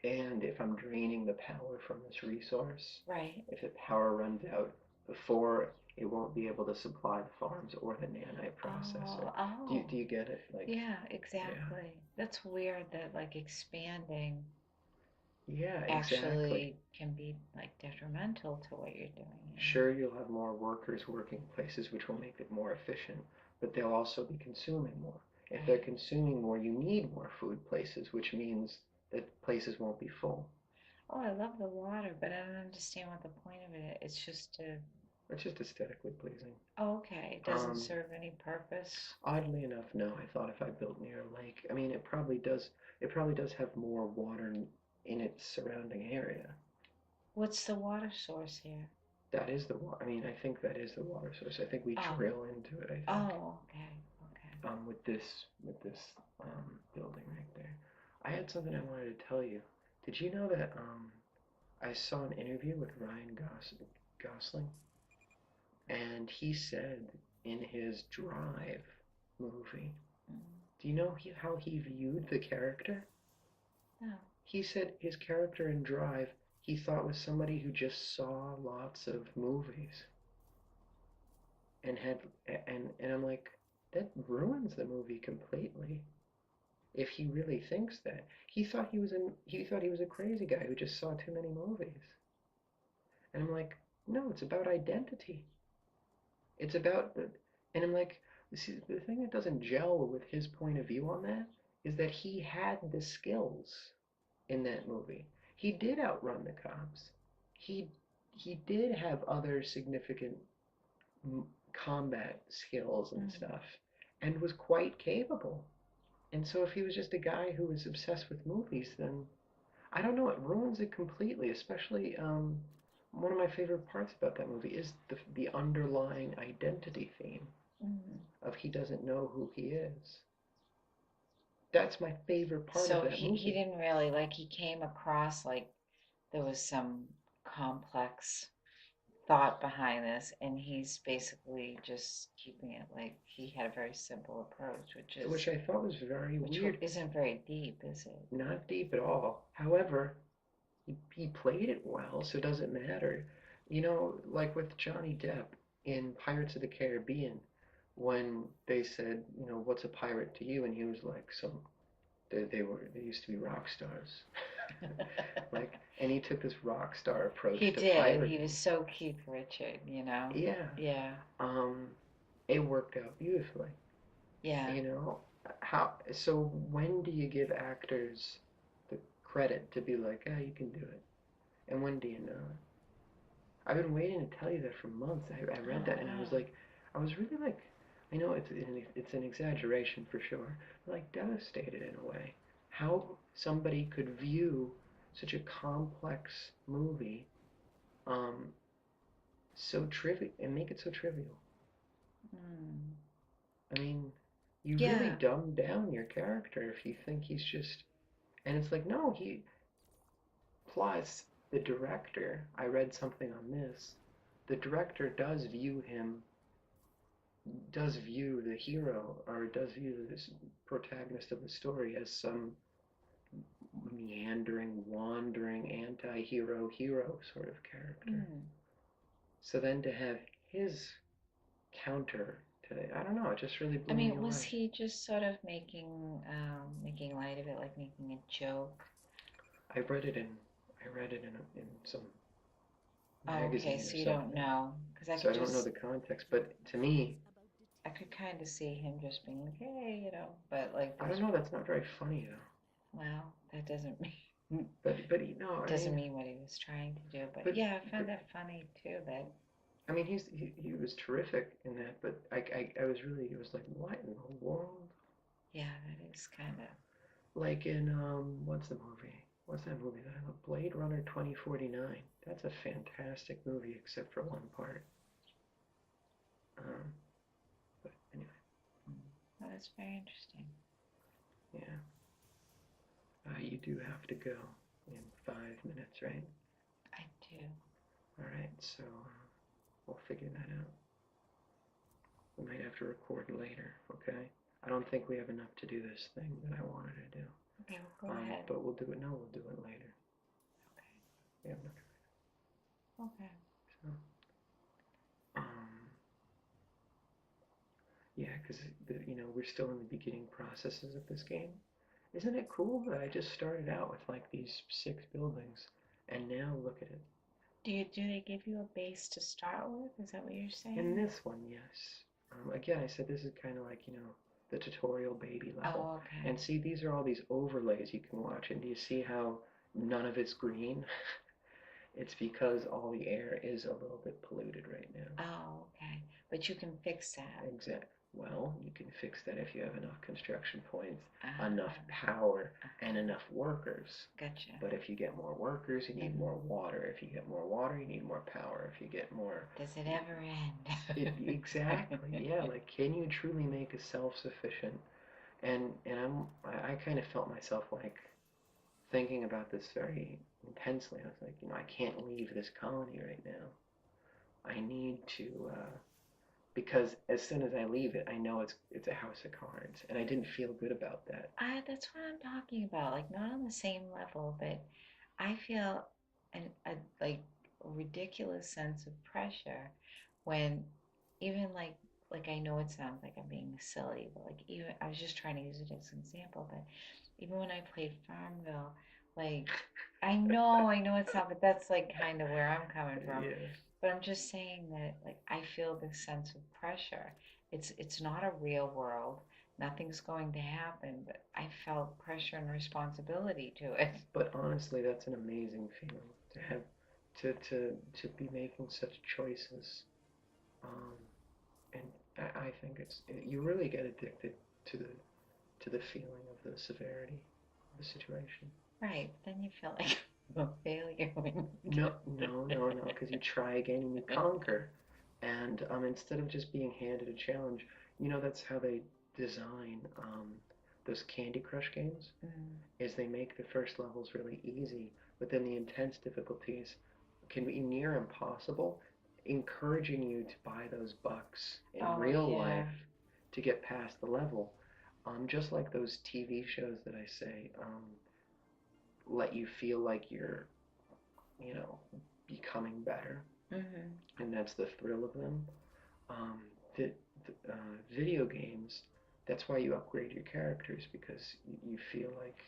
[SPEAKER 1] And if I'm draining the power from this resource,
[SPEAKER 2] Right.
[SPEAKER 1] if the power runs out before, it won't be able to supply the farms or the nanite processor.
[SPEAKER 2] Oh,
[SPEAKER 1] Do
[SPEAKER 2] oh.
[SPEAKER 1] you get it? Like,
[SPEAKER 2] Yeah,
[SPEAKER 1] yeah.
[SPEAKER 2] exactly. That's weird that like expanding
[SPEAKER 1] Yeah, exactly.
[SPEAKER 2] actually can be like detrimental to what you're doing.
[SPEAKER 1] Sure, you'll have more workers working places, which will make it more efficient, but they'll also be consuming more. If they're
[SPEAKER 2] Right.
[SPEAKER 1] consuming more, you need more food places, which means that places won't be full.
[SPEAKER 2] Oh, I love the water, but I don't understand what the point of it is. It's just to,
[SPEAKER 1] It's just aesthetically pleasing.
[SPEAKER 2] oh, okay. It doesn't
[SPEAKER 1] Um,
[SPEAKER 2] serve any purpose.
[SPEAKER 1] Oddly enough, no. I thought if I built near a lake, I mean, it probably does. It probably does have more water in its surrounding area.
[SPEAKER 2] What's the water source here?
[SPEAKER 1] That is the water. I mean, I think that is the water source. I think we
[SPEAKER 2] Oh,
[SPEAKER 1] drill into it. I think.
[SPEAKER 2] oh, okay, okay.
[SPEAKER 1] With this building right there. I had something I wanted to tell you. Did you know that I saw an interview with Gosling, and he said in his Drive movie,
[SPEAKER 2] Mm,
[SPEAKER 1] do you know how he viewed the character?
[SPEAKER 2] no.
[SPEAKER 1] He said his character in Drive he thought was somebody who just saw lots of movies and had and I'm like that ruins the movie completely. If he really thinks that. He thought he was a crazy guy who just saw too many movies. And I'm like, no, it's about identity. It's about and I'm like, see, the thing that doesn't gel with his point of view on that is that he had the skills in that movie. He did outrun the cops. He he did have other significant combat skills and
[SPEAKER 2] Mm.
[SPEAKER 1] stuff and was quite capable. And so if he was just a guy who was obsessed with movies, then I don't know, it ruins it completely, especially one of my favorite parts about that movie is the underlying identity theme
[SPEAKER 2] Mm.
[SPEAKER 1] of he doesn't know who he is. That's my favorite part of
[SPEAKER 2] So
[SPEAKER 1] that
[SPEAKER 2] he
[SPEAKER 1] movie.
[SPEAKER 2] didn't really like he came across like there was some complex thought behind this, and he's basically just keeping it like he had a very simple approach,
[SPEAKER 1] Which I thought was very
[SPEAKER 2] which
[SPEAKER 1] weird.
[SPEAKER 2] isn't very deep, is it?
[SPEAKER 1] Not deep at all. However, he played it well, so it doesn't matter. You know, like with Johnny Depp in Pirates of the Caribbean, when they said, you know, what's a pirate to you? And he was like, they used to be rock stars. Like, and he took this rock star
[SPEAKER 2] He
[SPEAKER 1] approach to
[SPEAKER 2] did. He
[SPEAKER 1] pirating.
[SPEAKER 2] was so Keith Richard, you know?
[SPEAKER 1] Yeah.
[SPEAKER 2] Yeah.
[SPEAKER 1] Um, it worked out beautifully.
[SPEAKER 2] Yeah.
[SPEAKER 1] You know, how so when do you give actors the credit to be like, ah, you can do it, and when do you not? I've been waiting to tell you that for months. I read
[SPEAKER 2] Oh
[SPEAKER 1] that and I was
[SPEAKER 2] wow.
[SPEAKER 1] like, I was really like, I know it's an exaggeration for sure, but like devastated in a way. How somebody could view such a complex movie um, so trivial and make it so trivial.
[SPEAKER 2] Mm.
[SPEAKER 1] I mean, you really
[SPEAKER 2] Yeah.
[SPEAKER 1] dumb down your character if you think he's just. And it's like, no, he. Plus, the director, I read something on this. The director does view the hero, or does view this protagonist of the story as some meandering, wandering, anti-hero hero sort of character.
[SPEAKER 2] Mm.
[SPEAKER 1] So then to have his counter to, I don't know, it just really
[SPEAKER 2] I
[SPEAKER 1] blew me
[SPEAKER 2] mean, was
[SPEAKER 1] away.
[SPEAKER 2] he just sort of making light of it, like making a joke?
[SPEAKER 1] I read it in, I read it in some
[SPEAKER 2] Oh, okay,
[SPEAKER 1] magazine or
[SPEAKER 2] so you don't
[SPEAKER 1] something.
[SPEAKER 2] know, because
[SPEAKER 1] So I don't know the context, but to me,
[SPEAKER 2] I could kind of see him just being like, hey, but like
[SPEAKER 1] I don't
[SPEAKER 2] there's,
[SPEAKER 1] know. That's not very funny though.
[SPEAKER 2] well, that doesn't mean,
[SPEAKER 1] But you know, I
[SPEAKER 2] doesn't
[SPEAKER 1] mean,
[SPEAKER 2] mean what he was trying to do. But
[SPEAKER 1] but
[SPEAKER 2] yeah, I found
[SPEAKER 1] but
[SPEAKER 2] that funny too. That
[SPEAKER 1] I mean, he was terrific in that. But I was really it was like what in the world?
[SPEAKER 2] yeah, that is kind of.
[SPEAKER 1] Like in what's the movie? What's that movie that I love? Blade Runner 2049. That's a fantastic movie except for one part. Um, but anyway,
[SPEAKER 2] Well, that's very interesting.
[SPEAKER 1] yeah. You do have to go in 5 minutes, right?
[SPEAKER 2] I do.
[SPEAKER 1] All right. So we'll figure that out. We might have to record later, okay? I don't think we have enough to do this thing that I wanted to do.
[SPEAKER 2] Okay, well, go ahead.
[SPEAKER 1] But we'll do it. No, we'll do it later. We have enough.
[SPEAKER 2] Okay.
[SPEAKER 1] So, um, yeah, because we're still in the beginning processes of this game. Isn't it cool that I just started out with like these 6 buildings, and now look at it.
[SPEAKER 2] Do they give you a base to start with? Is that what you're
[SPEAKER 1] In
[SPEAKER 2] saying?
[SPEAKER 1] this one, yes. Again, I said this is kind of like the tutorial baby level,
[SPEAKER 2] Oh, okay.
[SPEAKER 1] and see these are all these overlays you can watch, and do you see how none of it's green? It's because all the air is a little bit polluted right now.
[SPEAKER 2] Oh, okay. But you can fix that.
[SPEAKER 1] Exact. Well, you can fix that if you have enough construction points, enough
[SPEAKER 2] Ah,
[SPEAKER 1] power, and
[SPEAKER 2] okay.
[SPEAKER 1] enough workers.
[SPEAKER 2] Gotcha.
[SPEAKER 1] But if you get more workers, you need more
[SPEAKER 2] Hmm.
[SPEAKER 1] water. If you get more water, you need more power. If you get more,
[SPEAKER 2] Does it ever
[SPEAKER 1] it
[SPEAKER 2] end?
[SPEAKER 1] exactly, yeah. Like, can you truly make a self-sufficient? And I kind of felt myself like thinking about this very intensely. I was like, I can't leave this colony right now. I need to because as soon as I leave it, I know it's a house of cards, and I didn't feel good about that.
[SPEAKER 2] That's what I'm talking about. Like not on the same level, but I feel a like ridiculous sense of pressure when even like I know it sounds like I'm being silly, but like even I was just trying to use it as an example, but even when I played Farmville, like I know it's not, but that's like kind of where I'm coming from.
[SPEAKER 1] Yeah,
[SPEAKER 2] But I'm just saying that like I feel this sense of pressure. It's not a real world. Nothing's going to happen, but I felt pressure and responsibility to it.
[SPEAKER 1] but honestly, that's an amazing feeling to have to be making such choices. Um, and I think you really get addicted to the feeling of the severity of the situation.
[SPEAKER 2] Right, but then you feel like a failure when
[SPEAKER 1] No, no, no, no, because you try again and you conquer. And instead of just being handed a challenge, that's how they design those Candy Crush games,
[SPEAKER 2] mm.
[SPEAKER 1] is they make the first levels really easy, but then the intense difficulties can be near impossible, encouraging you to buy those bucks in
[SPEAKER 2] Oh
[SPEAKER 1] real
[SPEAKER 2] yeah.
[SPEAKER 1] life to get past the level. Just like those TV shows that I say, let you feel like you're, you know, becoming better,
[SPEAKER 2] Hmm.
[SPEAKER 1] and that's the thrill of them. Um, the, Video games, that's why you upgrade your characters because you feel like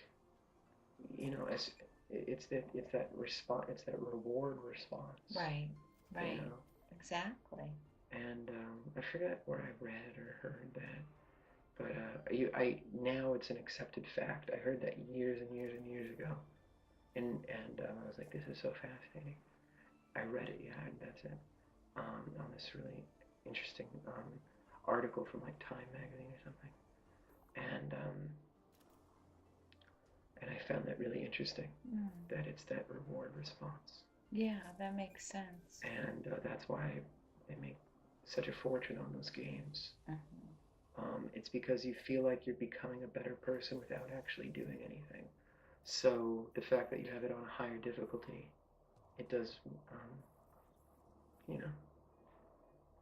[SPEAKER 1] as it's that response, it's that reward response.
[SPEAKER 2] Right,
[SPEAKER 1] You
[SPEAKER 2] right.
[SPEAKER 1] know,
[SPEAKER 2] Exactly.
[SPEAKER 1] and I forget where I read or heard that, but I now it's an accepted fact. I heard that years and years and years ago, and I was like, this is so fascinating. I read it, yeah, and that's it. On this really interesting article from like Time magazine or something, and I found that really interesting. That it's that reward response.
[SPEAKER 2] Yeah, that makes sense.
[SPEAKER 1] And that's why they make such a fortune on those games. It's because you feel like you're becoming a better person without actually doing anything. So the fact that you have it on a higher difficulty, it does, you know,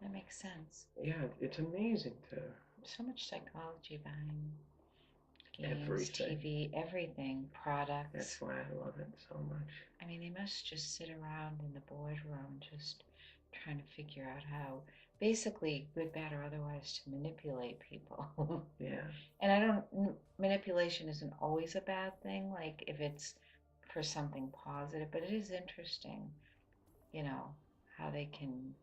[SPEAKER 2] That makes sense.
[SPEAKER 1] yeah, it's amazing to
[SPEAKER 2] So much psychology behind games,
[SPEAKER 1] everything.
[SPEAKER 2] TV, everything, products.
[SPEAKER 1] That's why I love it so much.
[SPEAKER 2] I mean, they must just sit around in the boardroom just trying to figure out how, basically, good, bad, or otherwise, to manipulate people.
[SPEAKER 1] Yeah.
[SPEAKER 2] And I don't, manipulation isn't always a bad thing, like if it's for something positive, but it is interesting, you know, how they can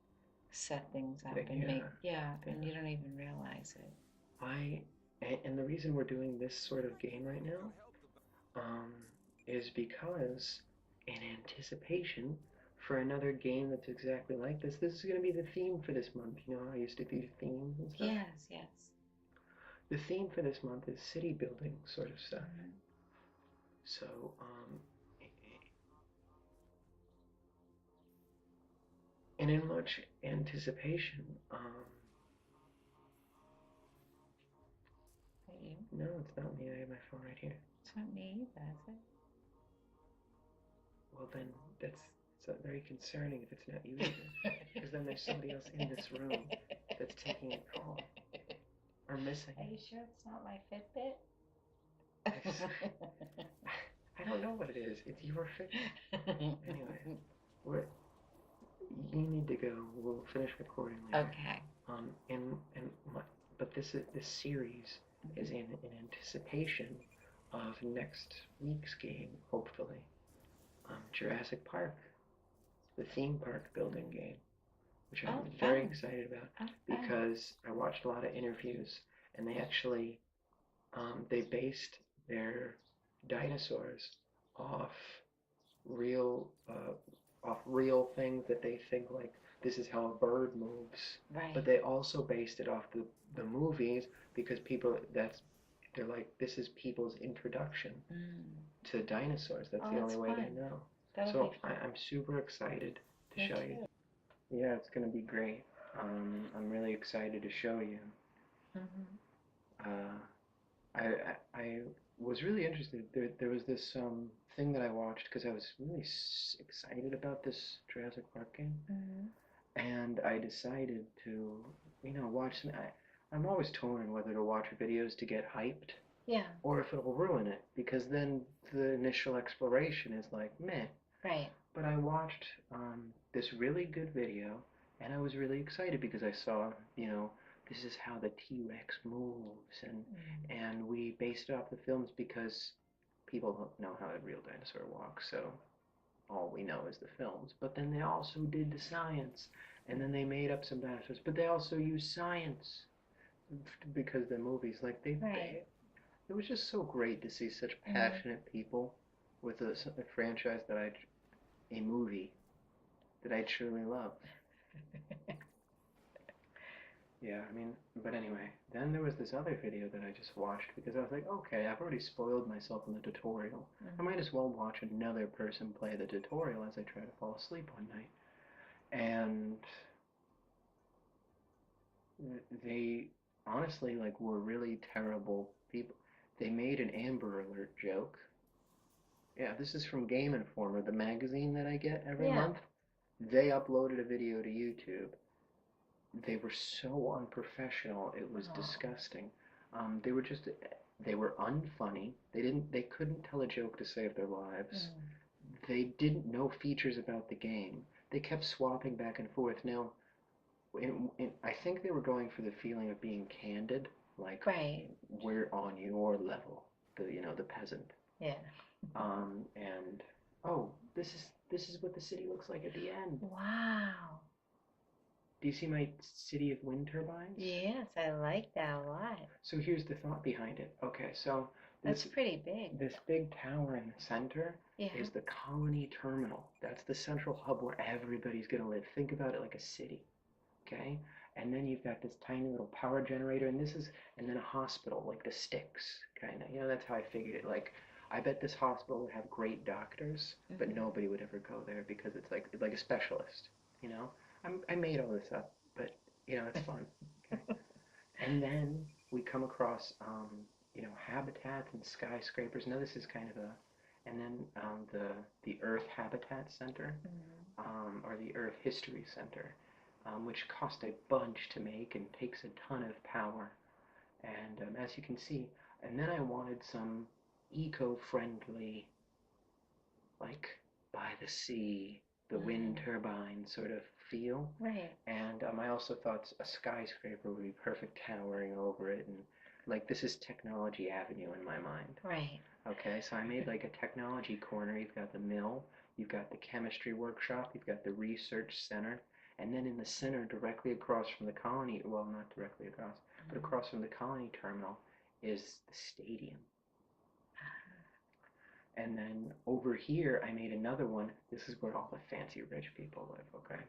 [SPEAKER 2] set things up and
[SPEAKER 1] Yeah.
[SPEAKER 2] make, and you don't even realize it.
[SPEAKER 1] And the reason we're doing this sort of game right now, um, is because in anticipation for another game that's exactly like this. This is going to be the theme for this month. You know how I used to do themes and stuff?
[SPEAKER 2] Yes, yes.
[SPEAKER 1] The theme for this month is city building sort of stuff.
[SPEAKER 2] Mm-hmm.
[SPEAKER 1] So, and in much anticipation,
[SPEAKER 2] You?
[SPEAKER 1] no, it's not me. I have my phone right here.
[SPEAKER 2] It's not me either, is it?
[SPEAKER 1] Well, then that's very concerning if it's not you either. Because then there's somebody else in this room that's taking a call or missing.
[SPEAKER 2] Are you sure it's not my Fitbit?
[SPEAKER 1] I don't know what it is. It's your Fitbit. Anyway, you need to go. We'll finish recording later.
[SPEAKER 2] Okay.
[SPEAKER 1] But this series is in anticipation of next week's game, hopefully. Jurassic Park, the theme park building game, which I'm very excited about because I watched a lot of interviews and they actually they based their dinosaurs off real things that they think like this is how a bird moves.
[SPEAKER 2] Right.
[SPEAKER 1] But they also based it off the movies because they're like this is people's introduction to dinosaurs. That's the only way they know. So I'm super excited to show you. Yeah, it's gonna be great. I'm really excited to show you. I was really interested. There was this thing that I watched because I was really excited about this Jurassic Park game, and I decided to watch some. I'm always torn whether to watch videos to get hyped.
[SPEAKER 2] Yeah.
[SPEAKER 1] Or if it'll ruin it, because then the initial exploration is like meh.
[SPEAKER 2] Right.
[SPEAKER 1] But I watched this really good video, and I was really excited because I saw, this is how the T-Rex moves, and we based it off the films because people don't know how a real dinosaur walks, so all we know is the films. But then they also did the science, and then they made up some dinosaurs, but they also used science because the movies, like it was just so great to see such passionate people with a franchise a movie that I truly love. Yeah, I mean, but anyway, then there was this other video that I just watched because I was like, okay, I've already spoiled myself in the tutorial. I might as well watch another person play the tutorial as I try to fall asleep one night. And they honestly were really terrible people. They made an Amber Alert joke. Yeah, this is from Game Informer, the magazine that I get every month. They uploaded a video to YouTube. They were so unprofessional. It was disgusting. They were unfunny. They couldn't tell a joke to save their lives. They didn't know features about the game. They kept swapping back and forth. Now, I think they were going for the feeling of being candid, like we're on your level, the peasant.
[SPEAKER 2] Yeah.
[SPEAKER 1] And this is what the city looks like at the end.
[SPEAKER 2] Wow.
[SPEAKER 1] Do you see my city of wind turbines?
[SPEAKER 2] Yes, I like that a lot.
[SPEAKER 1] So here's the thought behind it. Okay, so
[SPEAKER 2] That's
[SPEAKER 1] this
[SPEAKER 2] pretty big.
[SPEAKER 1] this big tower in the center
[SPEAKER 2] Yeah.
[SPEAKER 1] is the colony terminal. That's the central hub where everybody's gonna live. Think about it like a city, okay? And then you've got this tiny little power generator, and then a hospital, like the sticks, kind of. That's how I figured it. Like, I bet this hospital would have great doctors, but
[SPEAKER 2] Hmm.
[SPEAKER 1] nobody would ever go there because it's like a specialist, you know? I made all this up, but it's fun. Okay. And then we come across, habitats and skyscrapers. Now this is kind of and then the Earth Habitat Center,
[SPEAKER 2] Hmm.
[SPEAKER 1] or the Earth History Center, which cost a bunch to make and takes a ton of power. And as you can see, and then I wanted some eco-friendly, like by the sea, the wind
[SPEAKER 2] Hmm.
[SPEAKER 1] turbine sort of feel.
[SPEAKER 2] Right.
[SPEAKER 1] And I also thought a skyscraper would be perfect towering over it. And like this is Technology Avenue in my mind.
[SPEAKER 2] Right.
[SPEAKER 1] Okay, so I made like a technology corner. You've got the mill, you've got the chemistry workshop, you've got the research center, and then in the center, directly across from the colony, well, not directly across, but
[SPEAKER 2] Hmm.
[SPEAKER 1] across from the colony terminal, is the stadium. And then over here, I made another one. This is where all the fancy rich people live, okay?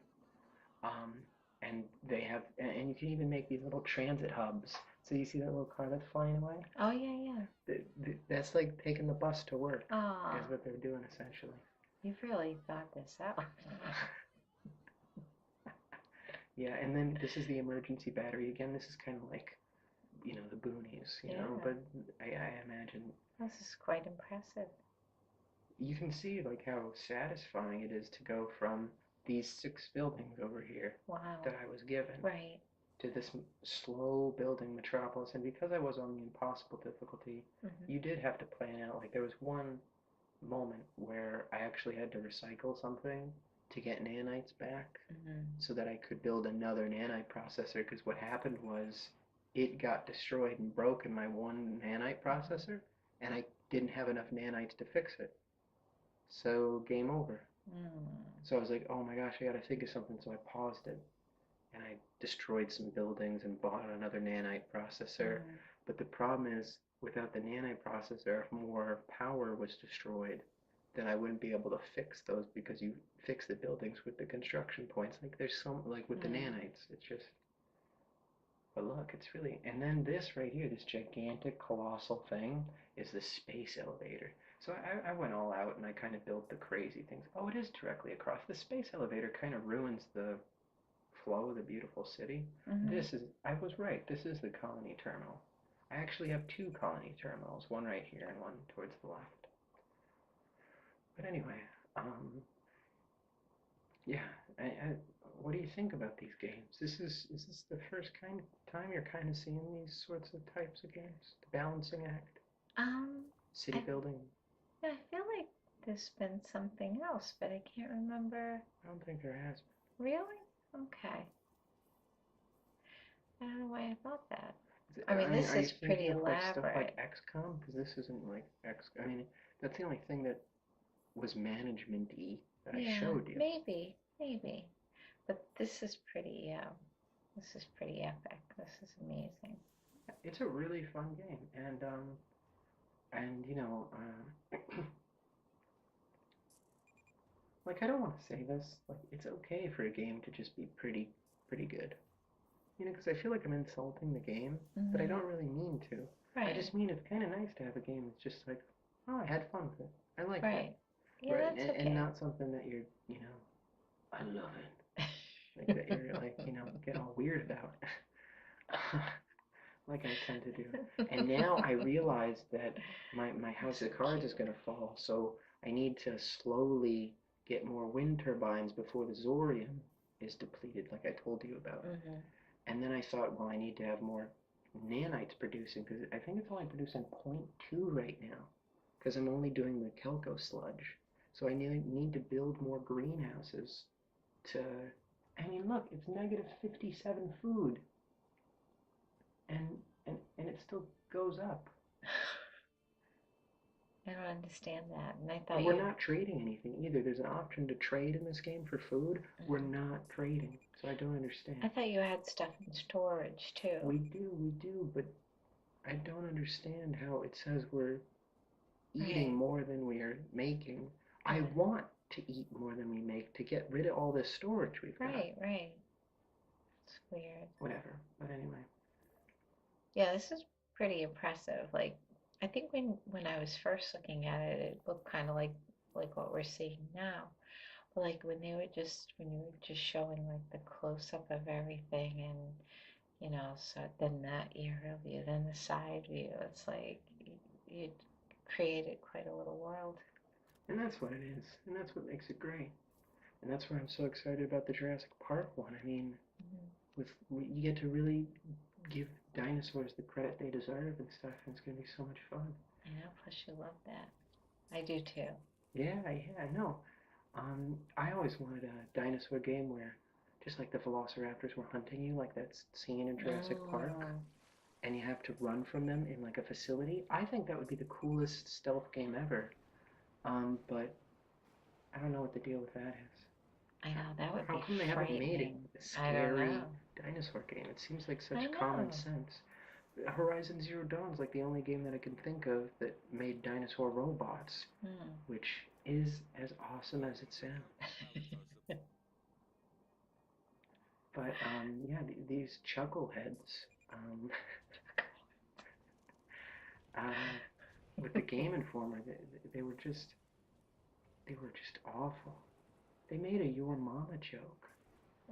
[SPEAKER 1] Um, and they have, and you can even make these little transit hubs. So you see that little car that's flying away?
[SPEAKER 2] Oh, yeah,
[SPEAKER 1] That's like taking the bus to work,
[SPEAKER 2] yeah.
[SPEAKER 1] is what they're doing essentially.
[SPEAKER 2] You've really thought this out.
[SPEAKER 1] Yeah, and then this is the emergency battery again. This is kind of like, the boonies,
[SPEAKER 2] Yeah,
[SPEAKER 1] but I imagine
[SPEAKER 2] this is quite impressive.
[SPEAKER 1] you can see like how satisfying it is to go from these 6 buildings over here
[SPEAKER 2] Wow.
[SPEAKER 1] that I was given
[SPEAKER 2] Right.
[SPEAKER 1] to this slow building metropolis. And because I was on the impossible difficulty,
[SPEAKER 2] Hmm.
[SPEAKER 1] you did have to plan out. Like there was one moment where I actually had to recycle something to get nanites back
[SPEAKER 2] Hmm.
[SPEAKER 1] so that I could build another nanite processor. Because what happened was it got destroyed and broke in my one nanite processor, and I didn't have enough nanites to fix it. So game over.
[SPEAKER 2] Mm.
[SPEAKER 1] So I was like, oh my gosh, I gotta think of something. So I paused it and I destroyed some buildings and bought another nanite processor.
[SPEAKER 2] Mm.
[SPEAKER 1] But the problem is, without the nanite processor, if more power was destroyed, then I wouldn't be able to fix those because you fix the buildings with the construction points. Like there's some, like with the
[SPEAKER 2] Mm.
[SPEAKER 1] nanites, it's just, but look, it's really, and then this right here, this gigantic colossal thing is the space elevator. So I went all out and I kind of built the crazy things. Oh, it is directly across. The space elevator kind of ruins the flow of the beautiful city.
[SPEAKER 2] Hmm.
[SPEAKER 1] I was right, this is the colony terminal. I actually have 2 colony terminals, one right here and one towards the left. But anyway, um, yeah, what do you think about these games? Is this the first kind of time you're kind of seeing these sorts of types of games? The balancing act,
[SPEAKER 2] Um,
[SPEAKER 1] city
[SPEAKER 2] I,
[SPEAKER 1] building?
[SPEAKER 2] I feel like there's been something else, but I can't remember.
[SPEAKER 1] I don't think there has
[SPEAKER 2] Really? Okay. I don't know why I thought that.
[SPEAKER 1] been.
[SPEAKER 2] I mean, this
[SPEAKER 1] Are you
[SPEAKER 2] is pretty
[SPEAKER 1] thinking of like stuff like
[SPEAKER 2] elaborate.
[SPEAKER 1] XCOM? Because this isn't like X. I mean, that's the only thing that was management-y that I
[SPEAKER 2] Yeah,
[SPEAKER 1] showed you.
[SPEAKER 2] maybe, maybe. But this is pretty epic. This is amazing.
[SPEAKER 1] It's a really fun game, and like I don't want to say this, like it's okay for a game to just be pretty good, because I feel like I'm insulting the game, but I
[SPEAKER 2] Hmm.
[SPEAKER 1] don't really mean to. I
[SPEAKER 2] Right,
[SPEAKER 1] just mean it's kind of nice to have a game that's just like, oh, I had fun with it, I liked it,
[SPEAKER 2] right. Yeah,
[SPEAKER 1] right,
[SPEAKER 2] that's
[SPEAKER 1] and
[SPEAKER 2] okay.
[SPEAKER 1] not something that I love it, like that you're like, get all weird about. Like I tend to do. And now I realize that my
[SPEAKER 2] It's
[SPEAKER 1] house
[SPEAKER 2] so
[SPEAKER 1] of cards is
[SPEAKER 2] cute.
[SPEAKER 1] going to fall, so I need to slowly get more wind turbines before the Zorium is depleted, like I told you about.
[SPEAKER 2] Hmm.
[SPEAKER 1] And then I thought, well, I need to have more nanites producing, because I think it's only producing zero point 0.2 right now, because I'm only doing the Kelko sludge. So I need to build more greenhouses to. I mean, look, it's negative 57 food, and and it still goes up.
[SPEAKER 2] I don't understand that. And I
[SPEAKER 1] And
[SPEAKER 2] thought
[SPEAKER 1] we're
[SPEAKER 2] you.
[SPEAKER 1] not trading anything either. There's an option to trade in this game for food. We're
[SPEAKER 2] Mhm.
[SPEAKER 1] not trading, so I don't
[SPEAKER 2] I
[SPEAKER 1] understand.
[SPEAKER 2] thought you had stuff in storage too.
[SPEAKER 1] We do, but I don't understand how it says we're eating
[SPEAKER 2] Right.
[SPEAKER 1] more than we are making. I
[SPEAKER 2] Yeah.
[SPEAKER 1] want to eat more than we make to get rid of all this storage we've got.
[SPEAKER 2] Right. Right. It's weird.
[SPEAKER 1] Whatever. But anyway.
[SPEAKER 2] Yeah, this is pretty impressive. Like, I think when I was first looking at it, it looked kind of like what we're seeing now. But like when you were just showing like the close up of everything, and so then that aerial view, then the side view, it's like you created quite a little world.
[SPEAKER 1] And that's what it is. And that's what makes it great. And that's why I'm so excited about the Jurassic Park one. I mean,
[SPEAKER 2] Hmm.
[SPEAKER 1] you get to really give dinosaurs the credit they deserve and stuff, and it's gonna be so much fun.
[SPEAKER 2] I know, plus you love that. I do too.
[SPEAKER 1] Yeah, I know. I always wanted a dinosaur game where, just like the Velociraptors were hunting you, like that scene in Jurassic Park,
[SPEAKER 2] Mm,
[SPEAKER 1] and you have to run from them in like a facility. I think that would be the coolest stealth game ever. But I don't know what the deal with that is.
[SPEAKER 2] I know, that would
[SPEAKER 1] How
[SPEAKER 2] be
[SPEAKER 1] come they haven't made it
[SPEAKER 2] frightening.
[SPEAKER 1] a
[SPEAKER 2] I don't
[SPEAKER 1] scary
[SPEAKER 2] know.
[SPEAKER 1] dinosaur game? It seems like
[SPEAKER 2] I
[SPEAKER 1] such common
[SPEAKER 2] know.
[SPEAKER 1] sense. Horizon Zero Dawn's like the only game that I can think of that made dinosaur robots,
[SPEAKER 2] Hmm.
[SPEAKER 1] which is as awesome as it sounds. But yeah, these chuckleheads, um, uh, with the Game Informer, they were just awful. They made a Your Mama joke.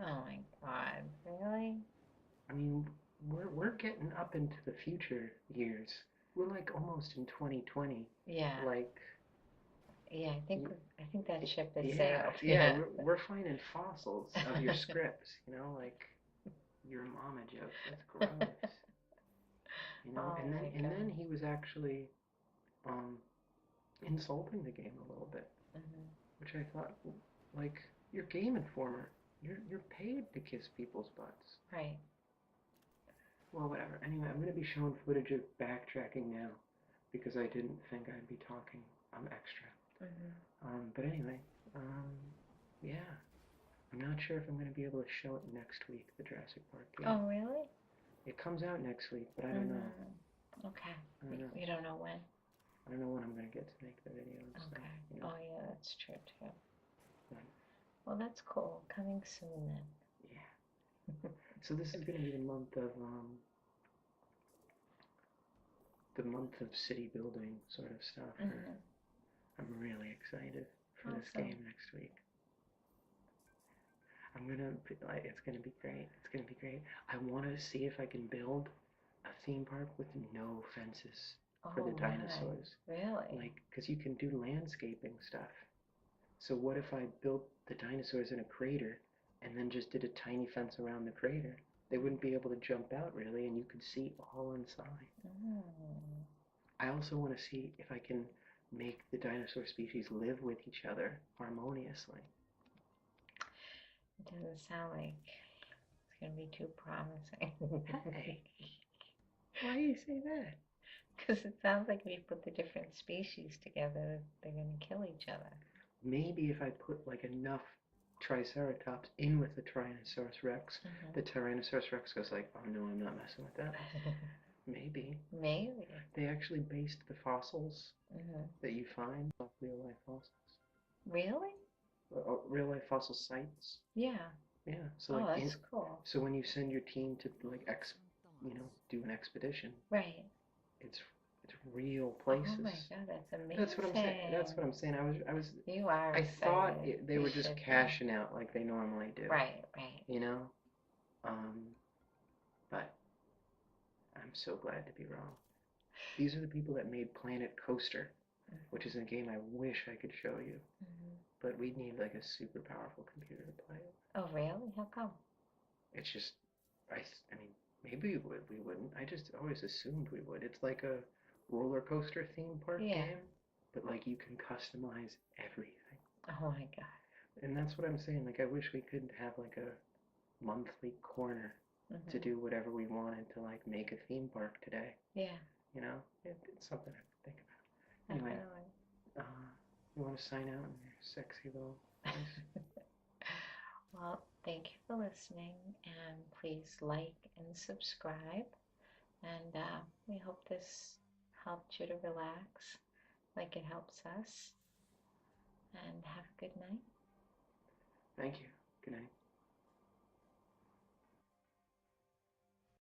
[SPEAKER 2] Oh my God, really?
[SPEAKER 1] I mean, we're getting up into the future years. We're like almost in 2020.
[SPEAKER 2] Yeah,
[SPEAKER 1] Like,
[SPEAKER 2] yeah. I think that ship has
[SPEAKER 1] yeah,
[SPEAKER 2] sailed.
[SPEAKER 1] yeah,
[SPEAKER 2] Yeah.
[SPEAKER 1] we're finding fossils of your scripts. Like Your Mama jokes. That's gross.
[SPEAKER 2] Oh
[SPEAKER 1] And then
[SPEAKER 2] my
[SPEAKER 1] and
[SPEAKER 2] God.
[SPEAKER 1] then he was actually um insulting the game a little bit,
[SPEAKER 2] Hmm.
[SPEAKER 1] which I thought, like, you're Game Informer. You're paid to kiss people's butts.
[SPEAKER 2] Right.
[SPEAKER 1] Well, whatever. Anyway, I'm gonna be showing footage of backtracking now because I didn't think I'd be talking extra.
[SPEAKER 2] Hmm.
[SPEAKER 1] But anyway, um, yeah, I'm not sure if I'm gonna be able to show it next week, the Jurassic Park game.
[SPEAKER 2] Oh, really?
[SPEAKER 1] It comes out next week, but I don't know.
[SPEAKER 2] Hmm. Okay.
[SPEAKER 1] I don't know.
[SPEAKER 2] You don't know when?
[SPEAKER 1] I don't know when I'm gonna get to make the video and stuff.
[SPEAKER 2] Okay.
[SPEAKER 1] You know.
[SPEAKER 2] Oh, yeah, that's true too.
[SPEAKER 1] Right.
[SPEAKER 2] Well, that's cool. Coming soon then.
[SPEAKER 1] Yeah. So this is gonna be the month of city building sort of stuff.
[SPEAKER 2] Hmm.
[SPEAKER 1] I'm really excited for this
[SPEAKER 2] Awesome.
[SPEAKER 1] game next week. I'm gonna like it's gonna be great. It's gonna be great. I want to see if I can build a theme park with no fences for
[SPEAKER 2] Oh
[SPEAKER 1] the
[SPEAKER 2] my.
[SPEAKER 1] dinosaurs.
[SPEAKER 2] Really?
[SPEAKER 1] Like, because you can do landscaping stuff. So what if I built the dinosaurs in a crater and then just did a tiny fence around the crater? They wouldn't be able to jump out really, and you could see all inside.
[SPEAKER 2] Mm.
[SPEAKER 1] I also want to see if I can make the dinosaur species live with each other harmoniously.
[SPEAKER 2] It doesn't sound like it's gonna be too promising.
[SPEAKER 1] Hey, why do you say that?
[SPEAKER 2] Because it sounds like if you put the different species together, they're gonna kill each other.
[SPEAKER 1] Maybe if I put like enough Triceratops in with the Tyrannosaurus Rex, the
[SPEAKER 2] Hmm.
[SPEAKER 1] Tyrannosaurus Rex goes like, "Oh no, I'm not messing with that." Maybe
[SPEAKER 2] Maybe.
[SPEAKER 1] they actually based the fossils
[SPEAKER 2] Hmm.
[SPEAKER 1] that you find off real life fossils,
[SPEAKER 2] Really?
[SPEAKER 1] real life fossil sites.
[SPEAKER 2] Yeah.
[SPEAKER 1] Yeah. So
[SPEAKER 2] Oh,
[SPEAKER 1] like
[SPEAKER 2] that's cool.
[SPEAKER 1] so when you send your team to like do an expedition,
[SPEAKER 2] Right.
[SPEAKER 1] it's it's real
[SPEAKER 2] Oh my
[SPEAKER 1] places.
[SPEAKER 2] God, that's
[SPEAKER 1] That's what I'm saying. That's
[SPEAKER 2] amazing.
[SPEAKER 1] what I'm saying.
[SPEAKER 2] You are
[SPEAKER 1] I thought
[SPEAKER 2] excited.
[SPEAKER 1] they
[SPEAKER 2] You
[SPEAKER 1] were just
[SPEAKER 2] should be.
[SPEAKER 1] cashing out like they normally do,
[SPEAKER 2] Right, right.
[SPEAKER 1] you know. Um, but I'm so glad to be wrong. These are the people that made Planet Coaster, which is a game I wish I could show you,
[SPEAKER 2] Hmm.
[SPEAKER 1] but we'd need like a super powerful computer to play it.
[SPEAKER 2] Oh, really? How come?
[SPEAKER 1] It's just, I mean, maybe we wouldn't. I just always assumed we would. It's like a roller coaster theme park
[SPEAKER 2] Yeah.
[SPEAKER 1] game, but like you can customize everything.
[SPEAKER 2] Oh my God.
[SPEAKER 1] And that's what I'm saying. Like, I wish we could have like a monthly corner to
[SPEAKER 2] Hmm.
[SPEAKER 1] do whatever we wanted to like make a theme park today.
[SPEAKER 2] Yeah,
[SPEAKER 1] It's something I think about. Anyway,
[SPEAKER 2] definitely.
[SPEAKER 1] You want to sign out in your sexy little voice?
[SPEAKER 2] Well, thank you for listening, and please like and subscribe. And we hope this helped you to relax like it helps us. And have a good night.
[SPEAKER 1] Thank you. Good night.